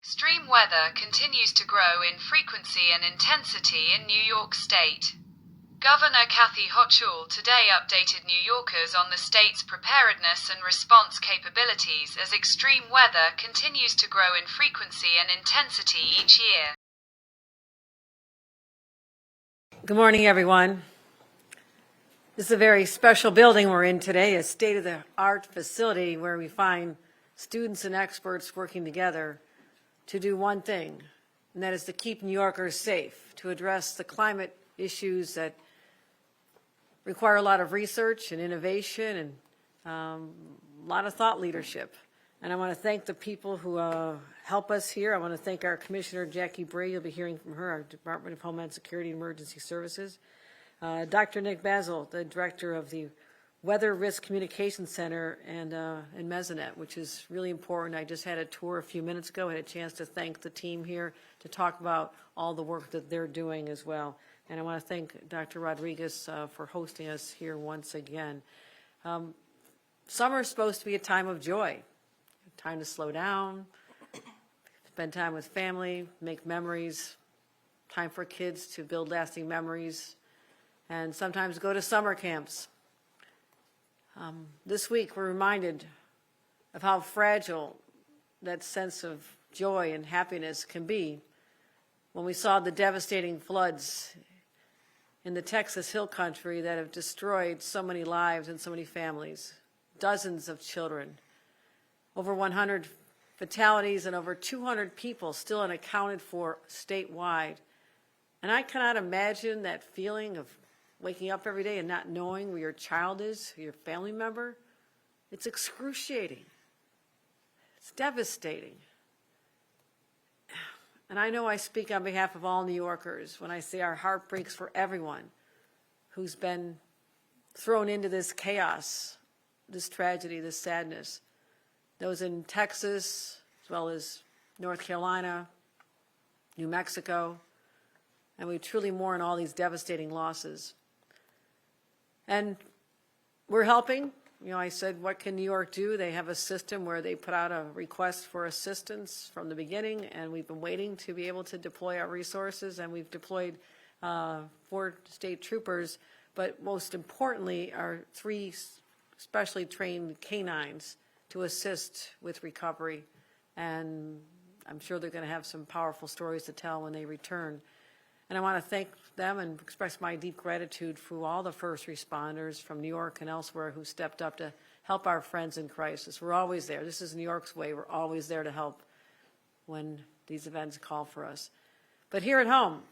Extreme weather continues to grow in frequency and intensity in New York State. Governor Kathy Hochul today updated New Yorkers on the state's preparedness and response capabilities as extreme weather continues to grow in frequency and intensity each year. Good morning, everyone. This is a very special building we're in today, a state-of-the-art facility where we find students and experts working together to do one thing, and that is to keep New Yorkers safe, to address the climate issues that require a lot of research and innovation and a lot of thought leadership. And I want to thank the people who help us here. I want to thank our Commissioner, Jackie Bray. You'll be hearing from her, our Department of Homeland Security and Emergency Services. Dr. Nick Basil, the Director of the Weather Risk Communication Center and Mesonet, which is really important. I just had a tour a few minutes ago. I had a chance to thank the team here to talk about all the work that they're doing as well. And I want to thank Dr. Rodriguez for hosting us here once again. Summer is supposed to be a time of joy, a time to slow down, spend time with family, make memories, time for kids to build lasting memories, and sometimes go to summer camps. This week, we're reminded of how fragile that sense of joy and happiness can be when we saw the devastating floods in the Texas Hill Country that have destroyed so many lives and so many families, dozens of children, over 100 fatalities, and over 200 people still unaccounted for statewide. And I cannot imagine that feeling of waking up every day and not knowing where your child is, your family member. It's excruciating. It's devastating. And I know I speak on behalf of all New Yorkers when I say our heart breaks for everyone who's been thrown into this chaos, this tragedy, this sadness. Those in Texas, as well as North Carolina, New Mexico, and we truly mourn all these devastating losses. And we're helping. You know, I said, what can New York do? They have a system where they put out a request for assistance from the beginning, and we've been waiting to be able to deploy our resources, and we've deployed 4 state troopers, but most importantly, our 3 specially trained canines to assist with recovery. And I'm sure they're going to have some powerful stories to tell when they return. And I want to thank them and express my deep gratitude for all the first responders from New York and elsewhere who stepped up to help our friends in crisis. We're always there. This is New York's way. We're always there to help when these events call for us. But here at home,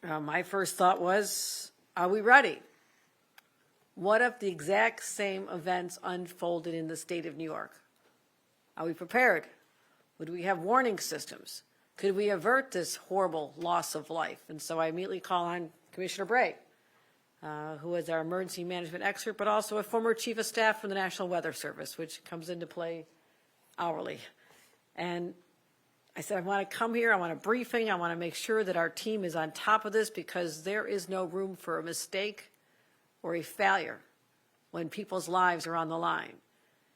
my first thought was, are we ready? What if the exact same events unfolded in the state of New York? Are we prepared? Would we have warning systems? Could we avert this horrible loss of life? And so I immediately call on Commissioner Bray, who is our emergency management expert, but also a former chief of staff for the National Weather Service, which comes into play hourly. And I said, I want to come here, I want a briefing, I want to make sure that our team is on top of this, because there is no room for a mistake or a failure when people's lives are on the line.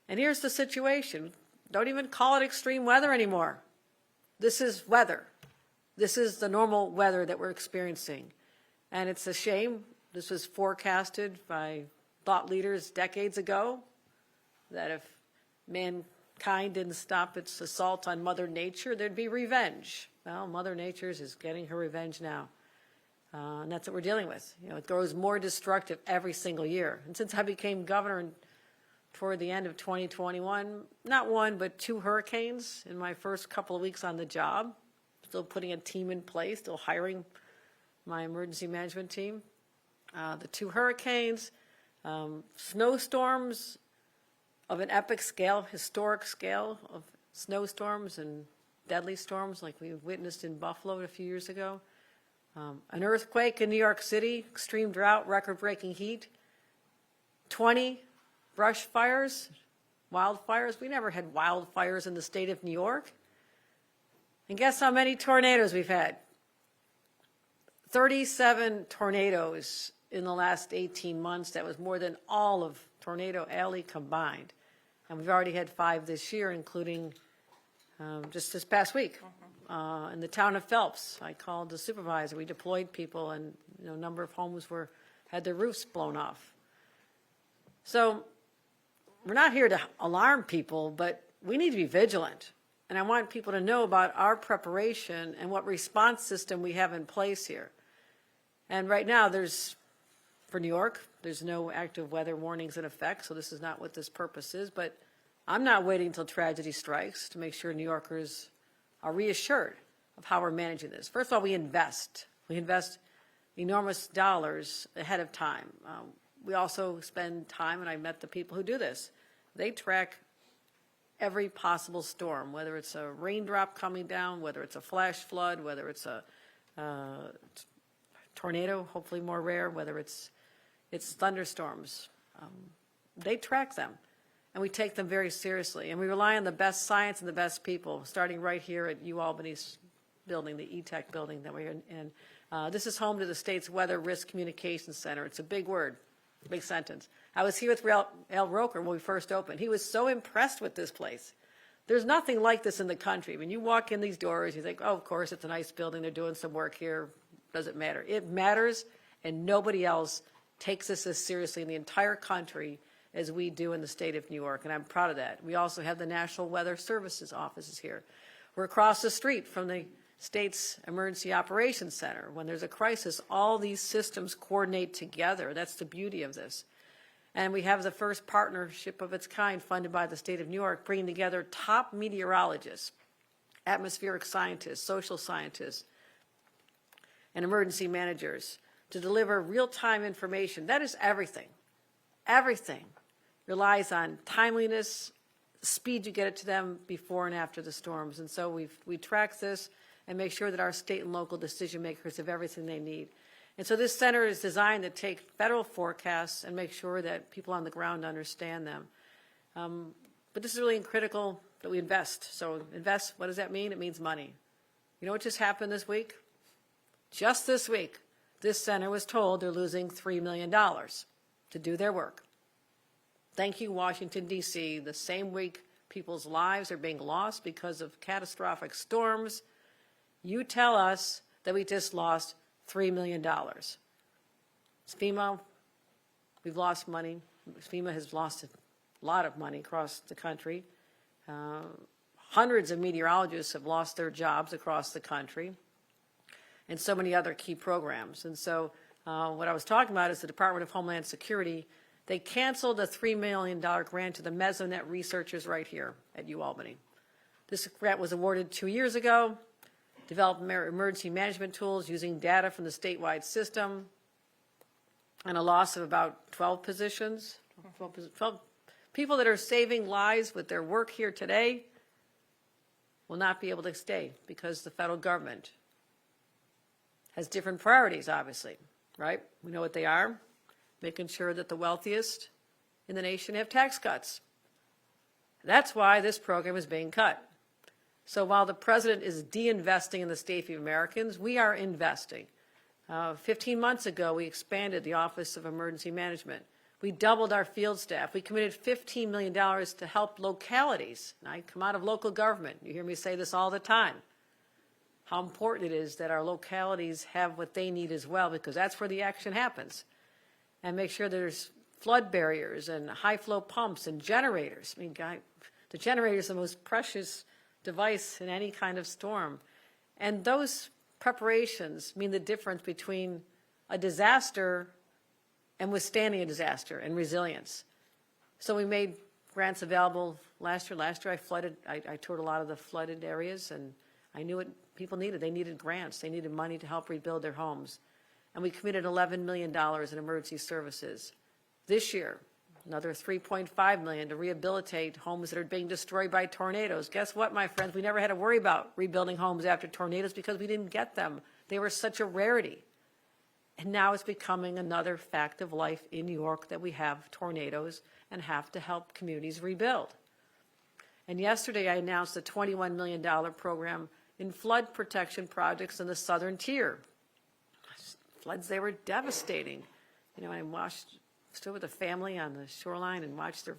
And here's the situation. Don't even call it extreme weather anymore. This is weather. This is the normal weather that we're experiencing. And it's a shame. This was forecasted by thought leaders decades ago, that if mankind didn't stop its assault on Mother Nature, there'd be revenge. Well, Mother Nature is getting her revenge now. And that's what we're dealing with. You know, it grows more destructive every single year. And since I became governor toward the end of 2021, not 1, but 2 hurricanes in my first couple of weeks on the job. Still putting a team in place, still hiring my emergency management team. The 2 hurricanes, snowstorms of an epic scale, historic scale of snowstorms and deadly storms like we witnessed in Buffalo a few years ago. An earthquake in New York City, extreme drought, record-breaking heat, 20 brush fires, wildfires. We never had wildfires in the state of New York. And guess how many tornadoes we've had? 37 tornadoes in the last 18 months. That was more than all of Tornado Alley combined. And we've already had 5 this year, including just this past week. In the town of Phelps, I called the supervisor. We deployed people, and a number of homes had their roofs blown off. So we're not here to alarm people, but we need to be vigilant. And I want people to know about our preparation and what response system we have in place here. And right now, for New York, there's no active weather warnings in effect, so this is not what this purpose is. But I'm not waiting until tragedy strikes to make sure New Yorkers are reassured of how we're managing this. First of all, we invest. We invest enormous dollars ahead of time. We also spend time, and I met the people who do this. They track every possible storm, whether it's a raindrop coming down, whether it's a flash flood, whether it's a tornado, hopefully more rare, whether it's thunderstorms. They track them, and we take them very seriously. And we rely on the best science and the best people, starting right here at UAlbany's building, the E-Tech building that we're in. This is home to the state's Weather Risk Communications Center. It's a big word, big sentence. I was here with Al Roker when we first opened. He was so impressed with this place. There's nothing like this in the country. When you walk in these doors, you think, oh, of course, it's a nice building. They're doing some work here. Does it matter? It matters, and nobody else takes this as seriously in the entire country as we do in the state of New York, and I'm proud of that. We also have the National Weather Services offices here. We're across the street from the state's Emergency Operations Center. When there's a crisis, all these systems coordinate together. That's the beauty of this. And we have the first partnership of its kind funded by the state of New York, bringing together top meteorologists, atmospheric scientists, social scientists, and emergency managers to deliver real-time information. That is everything. Everything relies on timeliness, speed you get it to them before and after the storms. And so we track this and make sure that our state and local decision makers have everything they need. And so this center is designed to take federal forecasts and make sure that people on the ground understand them. But this is really critical that we invest. So invest, what does that mean? It means money. You know what just happened this week? Just this week, this center was told they're losing $3 million to do their work. Thank you, Washington, D.C. The same week people's lives are being lost because of catastrophic storms, you tell us that we just lost $3 million. FEMA, we've lost money. FEMA has lost a lot of money across the country. Hundreds of meteorologists have lost their jobs across the country, and so many other key programs. And so what I was talking about is the Department of Homeland Security. They canceled a $3 million grant to the Mesonet researchers right here at UAlbany. This grant was awarded 2 years ago. Develop emergency management tools using data from the statewide system, and a loss of about 12 positions. 12 people that are saving lives with their work here today will not be able to stay because the federal government has different priorities, obviously, right? We know what they are. Making sure that the wealthiest in the nation have tax cuts. That's why this program is being cut. So while the president is de-investing in the safety of Americans, we are investing. 15 months ago, we expanded the Office of Emergency Management. We doubled our field staff. We committed $15 million to help localities. And I come out of local government. You hear me say this all the time. How important it is that our localities have what they need as well, because that's where the action happens. And make sure there's flood barriers and high flow pumps and generators. I mean, the generator is the most precious device in any kind of storm. And those preparations mean the difference between a disaster and withstanding a disaster and resilience. So we made grants available last year. Last year I toured a lot of the flooded areas, and I knew what people needed. They needed grants. They needed money to help rebuild their homes. And we committed $11 million in emergency services. This year, another $3.5 million to rehabilitate homes that are being destroyed by tornadoes. Guess what, my friends? We never had to worry about rebuilding homes after tornadoes because we didn't get them. They were such a rarity. And now it's becoming another fact of life in New York that we have tornadoes and have to help communities rebuild. And yesterday I announced a $21 million program in flood protection projects in the southern tier. Floods, they were devastating. You know, I stood with a family on the shoreline and watched their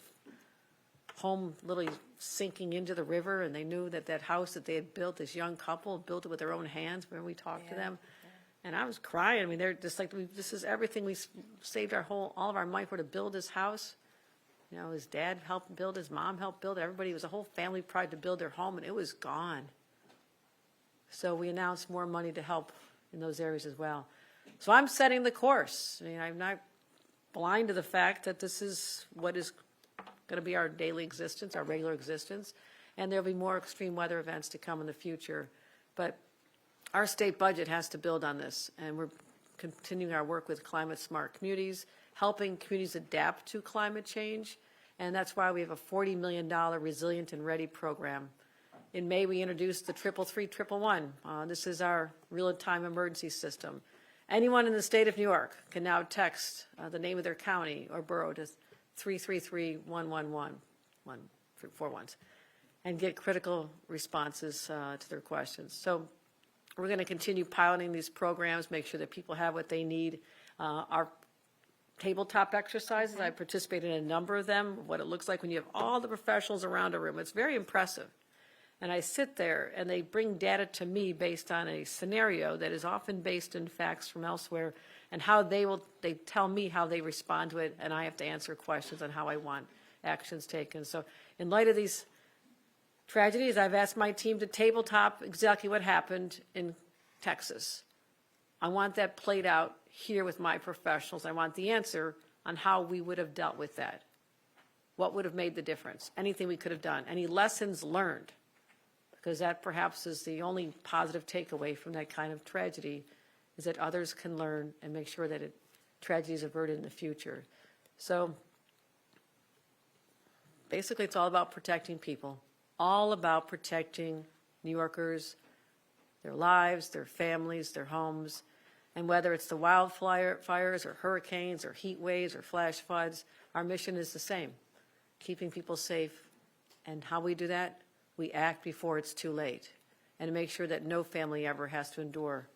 home literally sinking into the river, and they knew that that house that they had built, this young couple built it with their own hands when we talked to them. And I was crying. I mean, they're just like, this is everything. We saved all of our money for to build this house. You know, his dad helped build, his mom helped build it. Everybody, it was a whole family pride to build their home, and it was gone. So we announced more money to help in those areas as well. So I'm setting the course. I mean, I'm not blind to the fact that this is what is going to be our daily existence, our regular existence, and there'll be more extreme weather events to come in the future. But our state budget has to build on this, and we're continuing our work with climate-smart communities, helping communities adapt to climate change, and that's why we have a $40 million Resilient and Ready program. In May, we introduced the 333-111. This is our real-time emergency system. Anyone in the state of New York can now text the name of their county or borough to 333-111, 4 ones, and get critical responses to their questions. So we're going to continue piloting these programs, make sure that people have what they need. Our tabletop exercises, I participated in a number of them, what it looks like when you have all the professionals around a room. It's very impressive. And I sit there, and they bring data to me based on a scenario that is often based in facts from elsewhere, and how they tell me how they respond to it, and I have to answer questions on how I want actions taken. So in light of these tragedies, I've asked my team to tabletop exactly what happened in Texas. I want that played out here with my professionals. I want the answer on how we would have dealt with that. What would have made the difference? Anything we could have done? Any lessons learned? Because that perhaps is the only positive takeaway from that kind of tragedy, is that others can learn and make sure that tragedy is averted in the future. So basically, it's all about protecting people, all about protecting New Yorkers, their lives, their families, their homes. And whether it's the wildfires or hurricanes or heat waves or flash floods, our mission is the same, keeping people safe. And how we do that? We act before it's too late, and to make sure that no family ever has to endure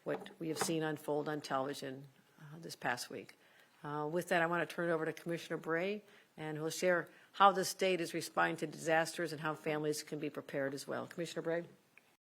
what we have seen unfold on television this past week. With that, I want to turn it over to Commissioner Bray, and he'll share how the state is responding to disasters and how families can be prepared as well. Commissioner Bray.